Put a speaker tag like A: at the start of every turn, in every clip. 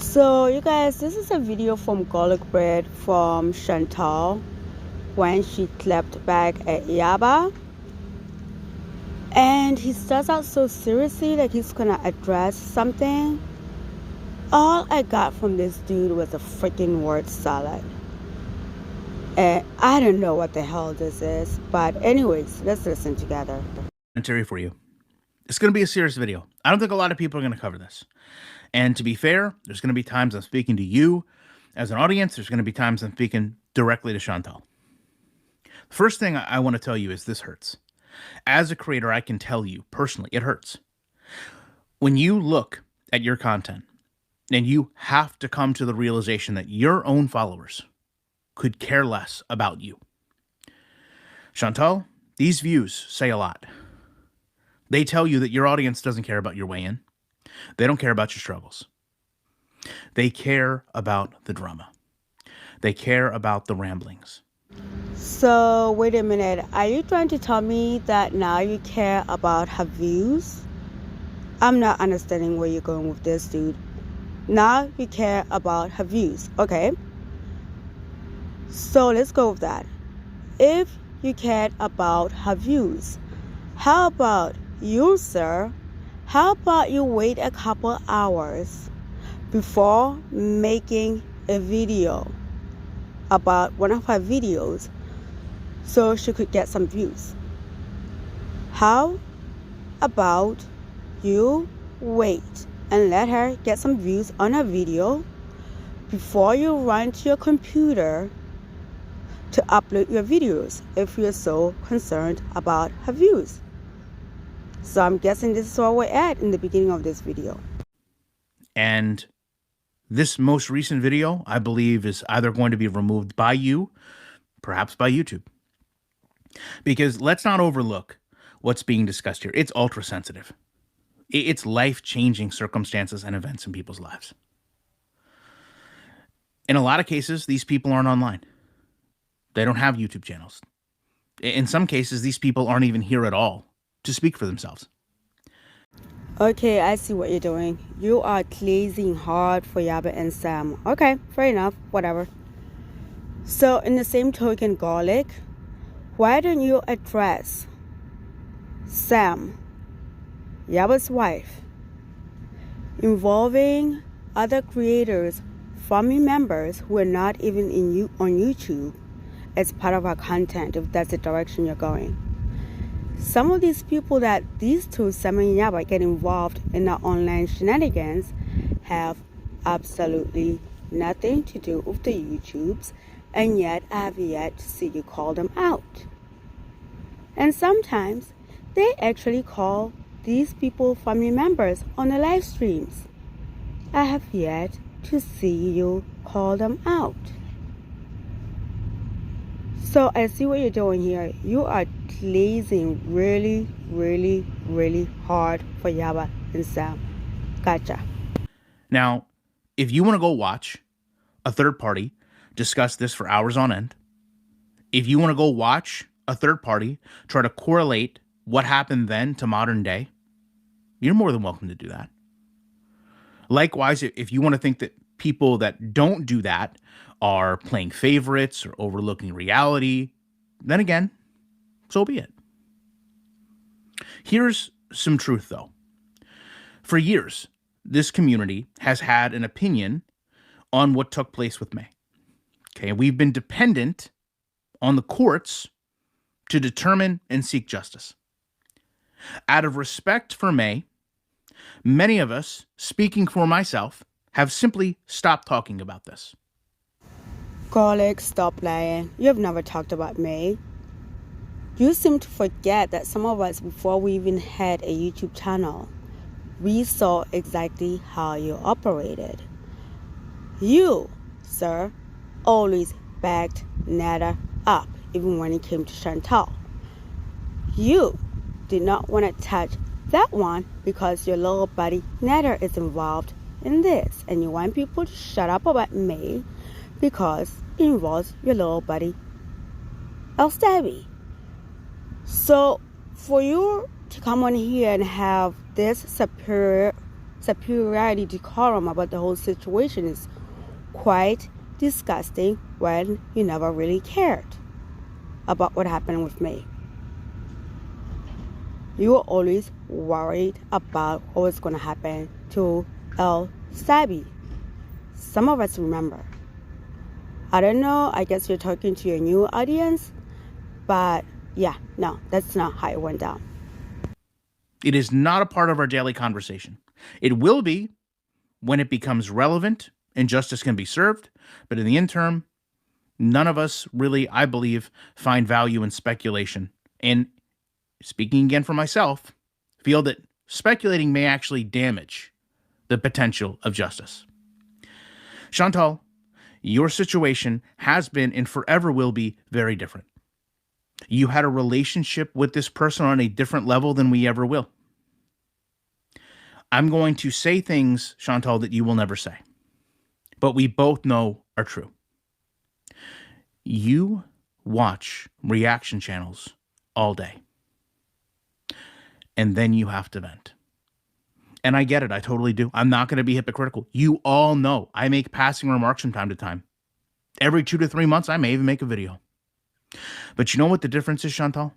A: So you guys, this is a video from gorlicbread from Chantal when she clapped back at Yaba, and he starts out so seriously like he's gonna address something. All I got from this dude was a freaking word salad, and I don't know what the hell this is, but anyways, let's listen together.
B: Commentary for you. It's going to be a serious video. I don't think a lot of people are going to cover this. And to be fair, there's going to be times I'm speaking to you as an audience. There's going to be times I'm speaking directly to Chantal. The first thing I want to tell you is this hurts. As a creator, I can tell you personally, it hurts. When you look at your content and you have to come to the realization that your own followers could care less about you. Chantal, these views say a lot. They tell you that your audience doesn't care about your weigh-in. They don't care about your struggles. They care about the drama. They care about the ramblings.
A: So wait a minute, are you trying to tell me that now you care about her views? I'm not understanding where you're going with this, dude. Now you care about her views, okay? So let's go with that. If you cared about her views, how about you, sir? How about you wait a couple hours before making a video about one of her videos so she could get some views? How about you wait and let her get some views on her video before you run to your computer to upload your videos if you're so concerned about her views? So I'm guessing this is where we're at in the beginning of this video.
B: And this most recent video, I believe, is either going to be removed by you, perhaps by YouTube. Because let's not overlook what's being discussed here. It's ultra sensitive. It's life-changing circumstances and events in people's lives. In a lot of cases, these people aren't online. They don't have YouTube channels. In some cases, these people aren't even here at all to speak for themselves.
A: Okay, I see what you're doing. You are glazing hard for Yaba and Sam. Okay, fair enough, whatever. So in the same token, Garlic, why don't you address Sam, Yaba's wife, involving other creators, family members who are not even on YouTube as part of our content, if that's the direction you're going? Some of these people that these two, Sam and Yaba, get involved in the online shenanigans have absolutely nothing to do with the YouTubes, and yet I have yet to see you call them out. And sometimes they actually call these people family members on the live streams. I have yet to see you call them out. So I see what you're doing here. You are glazing really, really, really hard for Yaba and Sam. Gotcha.
B: Now, if you want to go watch a third party discuss this for hours on end, if you want to go watch a third party try to correlate what happened then to modern day, you're more than welcome to do that. Likewise, if you want to think that people that don't do that are playing favorites or overlooking reality, then again, so be it. Here's some truth, though. For years, this community has had an opinion on what took place with May. Okay, we've been dependent on the courts to determine and seek justice. Out of respect for May, many of us, speaking for myself, have simply stopped talking about this.
A: Garlic, stop lying. You have never talked about May. You seem to forget that some of us, before we even had a YouTube channel, we saw exactly how you operated. You, sir, always backed Nada up, even when it came to Chantal. You did not want to touch that one because your little buddy Nada is involved in this, and you want people to shut up about May because it involves your little buddy El Stabby. So for you to come on here and have this superior superiority, decorum about the whole situation is quite disgusting when you never really cared about what happened with me. You were always worried about what was going to happen to El Sabi. Some of us remember. I don't know, I guess you're talking to your new audience, but yeah, no, that's not how it went down.
B: It is not a part of our daily conversation. It will be when it becomes relevant and justice can be served, but in the interim, none of us really, I believe, find value in speculation. And speaking again for myself, feel that speculating may actually damage the potential of justice. Chantal, your situation has been and forever will be very different. You had a relationship with this person on a different level than we ever will. I'm going to say things, Chantal, that you will never say, but we both know are true. You watch reaction channels all day, and then you have to vent. And I get it. I totally do. I'm not going to be hypocritical. You all know I make passing remarks from time to time. Every 2 to 3 months, I may even make a video. But you know what the difference is, Chantal?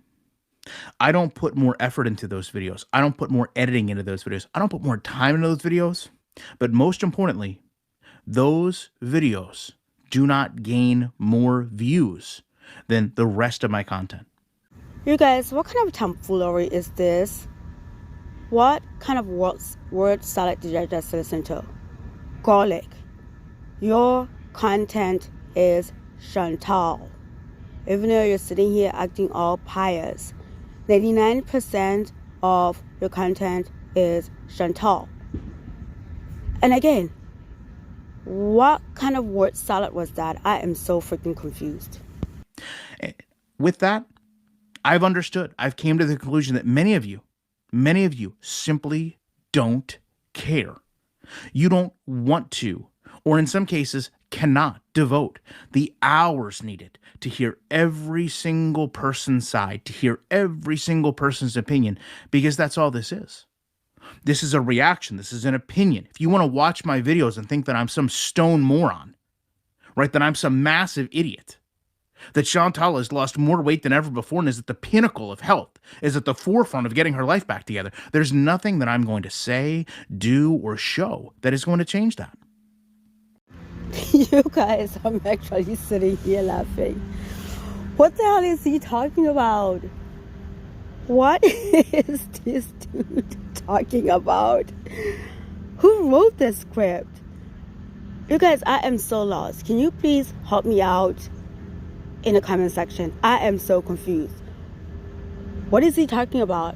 B: I don't put more effort into those videos. I don't put more editing into those videos. I don't put more time into those videos. But most importantly, those videos do not gain more views than the rest of my content.
A: You guys, what kind of tomfoolery is this? What kind of word salad did I just listen to? Garlic. Your content is Chantal. Even though you're sitting here acting all pious, 99% of your content is Chantal. And again, what kind of word salad was that? I am so freaking confused.
B: With that, I've understood. I've came to the conclusion that many of you simply don't care. You don't want to, or in some cases, cannot devote the hours needed to hear every single person's side, to hear every single person's opinion, because that's all this is. This is a reaction. This is an opinion. If you want to watch my videos and think that I'm some stone moron, right, that I'm some massive idiot, that Chantal has lost more weight than ever before and is at the pinnacle of health, is at the forefront of getting her life back together, there's nothing that I'm going to say, do, or show that is going to change that.
A: You guys, I'm actually sitting here laughing. What the hell is he talking about? What is this dude talking about? Who wrote this script? You guys, I am so lost. Can you please help me out in the comment section? I am so confused. What is he talking about?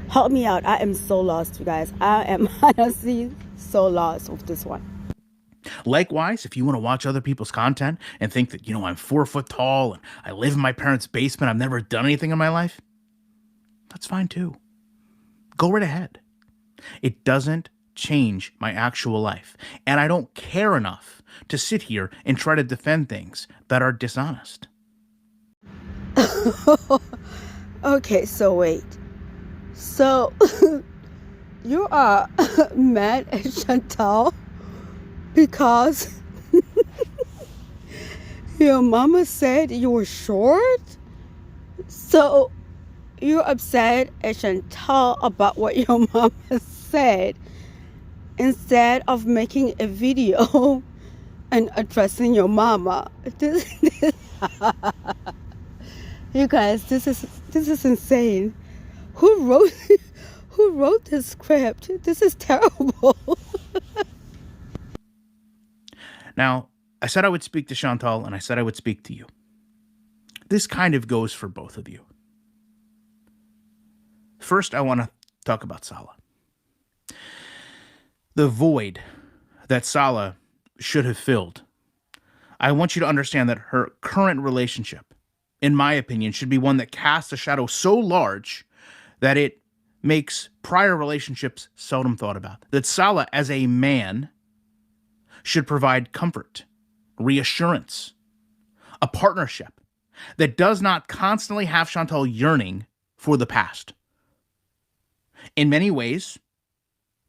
A: Help me out. I am so lost, you guys. I am honestly so lost with this one.
B: Likewise, if you want to watch other people's content and think that, I'm 4 foot tall and I live in my parents' basement, I've never done anything in my life, that's fine too. Go right ahead. It doesn't change my actual life. And I don't care enough to sit here and try to defend things that are dishonest.
A: Okay, so wait. So, you are mad at Chantal because your mama said you were short? So, you're upset at Chantal about what your mama said instead of making a video and addressing your mama. You guys, this is insane. Who wrote this script? This is terrible.
B: Now, I said I would speak to Chantal and I said I would speak to you. This kind of goes for both of you. First, I want to talk about Sala. The void that Sala should have filled. I want you to understand that her current relationship, in my opinion, should be one that casts a shadow so large that it makes prior relationships seldom thought about. That Sala, as a man, should provide comfort, reassurance, a partnership that does not constantly have Chantal yearning for the past. In many ways,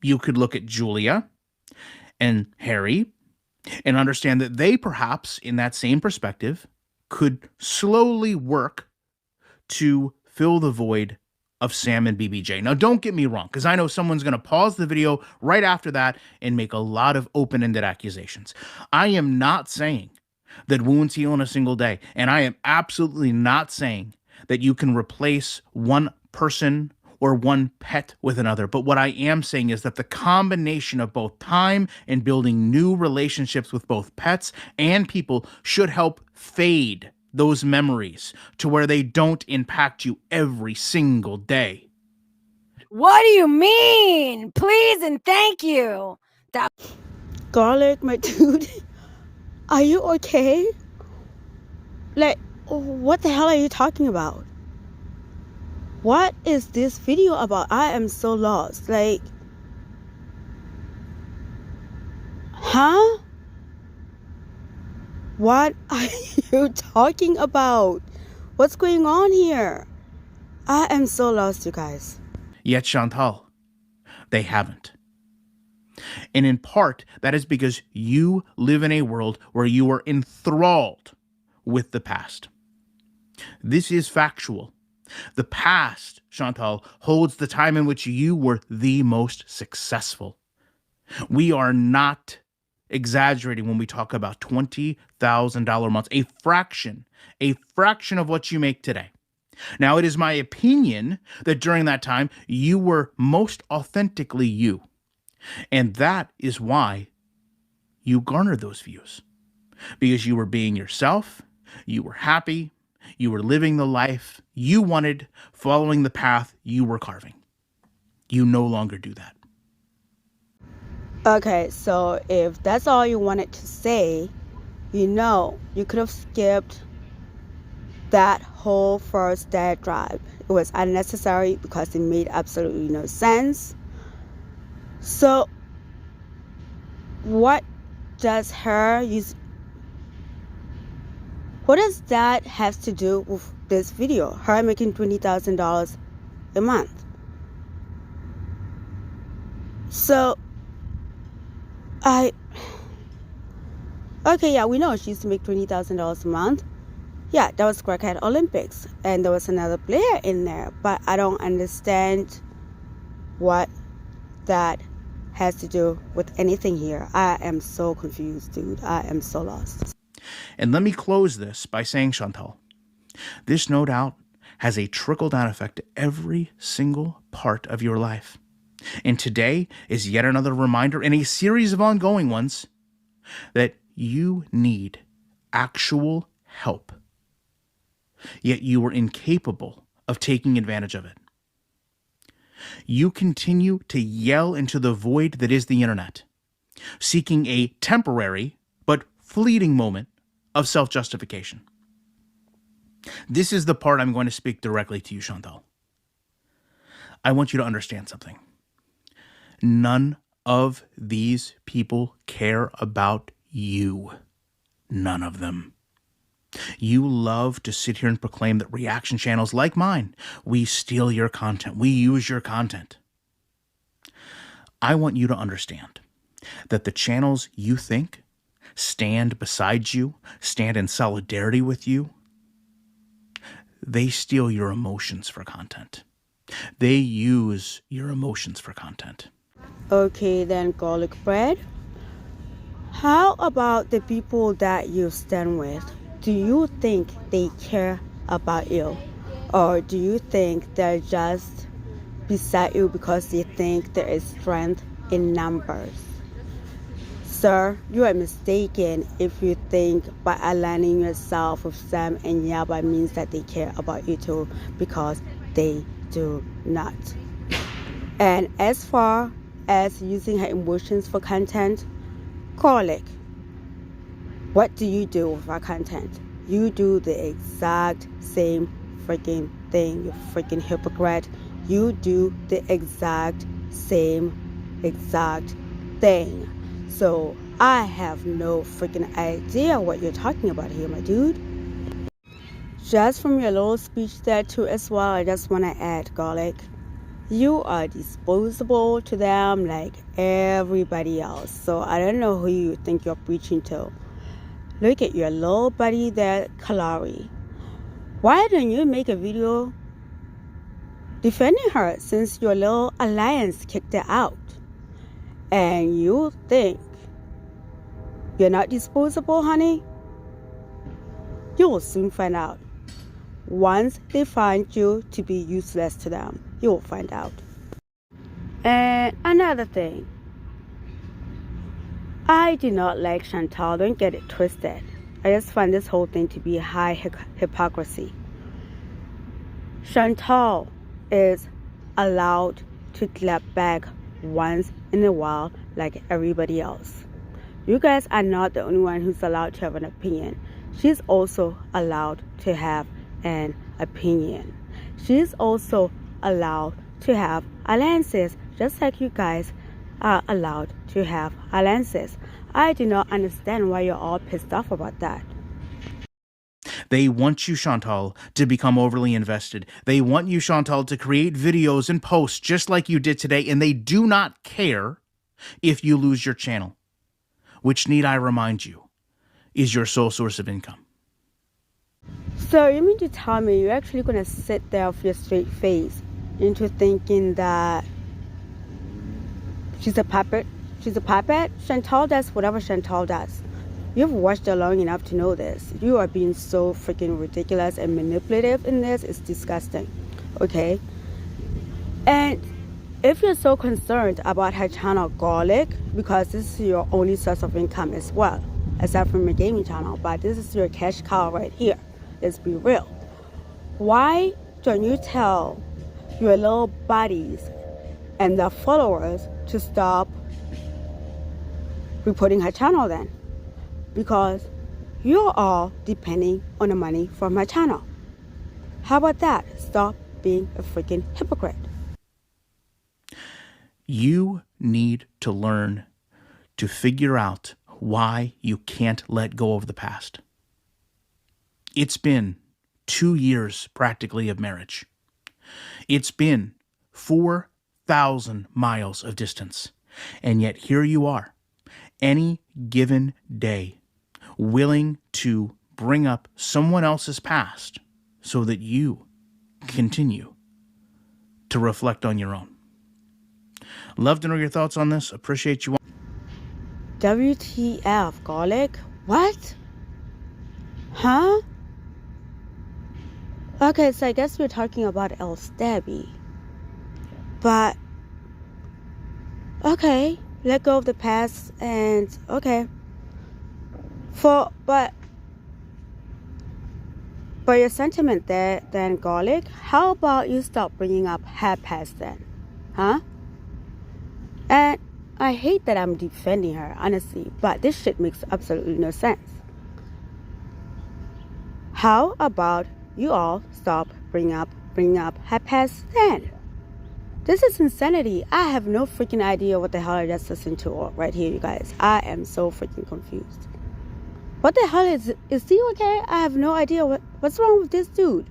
B: You could look at Julia and Harry and understand that they perhaps, in that same perspective, could slowly work to fill the void of Sam and BBJ. Now, don't get me wrong, because I know someone's going to pause the video right after that and make a lot of open-ended accusations. I am not saying that wounds heal in a single day, and I am absolutely not saying that you can replace one person or one pet with another. But what I am saying is that the combination of both time and building new relationships with both pets and people should help fade those memories to where they don't impact you every single day.
C: What do you mean? Please and thank you.
A: Garlic, my dude, are you okay? Like, what the hell are you talking about? What is this video about? I am so lost. Like, huh? What are you talking about? What's going on here? I am so lost, you guys.
B: Yet, Chantal, they haven't. And in part, that is because you live in a world where you are enthralled with the past. This is factual. The past, Chantal, holds the time in which you were the most successful. We are not exaggerating when we talk about $20,000 months, a fraction of what you make today. Now, it is my opinion that during that time, you were most authentically you. And that is why you garnered those views. Because you were being yourself, you were happy, you were living the life you wanted, following the path you were carving. You no longer do that.
A: Okay, so if that's all you wanted to say, you could have skipped that whole first dad drive. It was unnecessary because it made absolutely no sense. So what does that have to do with this video? Her making $20,000 a month. So okay, yeah, we know she used to make $20,000 a month. Yeah, that was Crackhead Olympics, and there was another player in there, but I don't understand what that has to do with anything here. I am so confused, dude. I am so lost.
B: And let me close this by saying, Chantal, this no doubt has a trickle-down effect to every single part of your life. And today is yet another reminder in a series of ongoing ones that you need actual help. Yet you were incapable of taking advantage of it. You continue to yell into the void that is the internet, seeking a temporary but fleeting moment of self-justification. This is the part I'm going to speak directly to you, Chantal. I want you to understand something. None of these people care about you. None of them. You love to sit here and proclaim that reaction channels like mine, we steal your content, we use your content. I want you to understand that the channels you think stand beside you, stand in solidarity with you, they steal your emotions for content. They use your emotions for content.
A: Okay, then garlic bread. How about the people that you stand with? Do you think they care about you? Or do you think they're just beside you because they think there is strength in numbers? Sir, you are mistaken if you think by aligning yourself with Sam and Yaba means that they care about you too, because they do not. And as far as using her emotions for content, garlic, what do you do with our content? You do the exact same freaking thing, you freaking hypocrite. You do the exact same thing. So I have no freaking idea what you're talking about here, my dude. Just from your little speech there too as well, I just want to add, garlic, You are disposable to them like everybody else. So I don't know who you think you're preaching to. Look at your little buddy there, Kalari. Why don't you make a video defending her since your little alliance kicked her out? And you think you're not disposable, honey? You will soon find out. Once they find you to be useless to them, you will find out. And another thing, I do not like Chantal. Don't get it twisted. I just find this whole thing to be high hypocrisy. Chantal is allowed to clap back once in a while like everybody else. You guys are not the only one who's allowed to have an opinion. She's also allowed to have an opinion. She's also allowed to have alliances, just like you guys are allowed to have alliances. I do not understand why you're all pissed off about that.
B: They want you, Chantal, to become overly invested. They want you, Chantal, to create videos and posts just like you did today, and they do not care if you lose your channel, which, need I remind you, is your sole source of income.
A: So you mean to tell me you're actually going to sit there with your straight face into thinking that she's a puppet? She's a puppet? Chantal does whatever Chantal does. You've watched her long enough to know this. You are being so freaking ridiculous and manipulative in this. It's disgusting. Okay? And if you're so concerned about her channel Garlic, because this is your only source of income as well, aside from your gaming channel, but this is your cash cow right here. Let's be real. Why don't you tell your little buddies and their followers to stop reporting her channel then? Because you're all depending on the money from my channel. How about that? Stop being a freaking hypocrite.
B: You need to learn to figure out why you can't let go of the past. It's been 2 years practically of marriage. It's been 4,000 miles of distance. And yet here you are, any given day, willing to bring up someone else's past so that you continue to reflect on your own. Love to know your thoughts on this. Appreciate you.
A: WTF, Garlic? What? Huh? Okay, so I guess we're talking about El Stabby. But, okay, let go of the past and, okay. But your sentiment there, then, Garlic, how about you stop bringing up her past then? Huh? And I hate that I'm defending her, honestly, but this shit makes absolutely no sense. How about you all stop bringing up her past then? This is insanity. I have no freaking idea what the hell I just listened to right here, you guys. I am so freaking confused. What the hell is he okay? I have no idea what's wrong with this dude.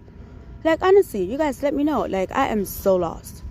A: Like, honestly, you guys let me know. Like, I am so lost.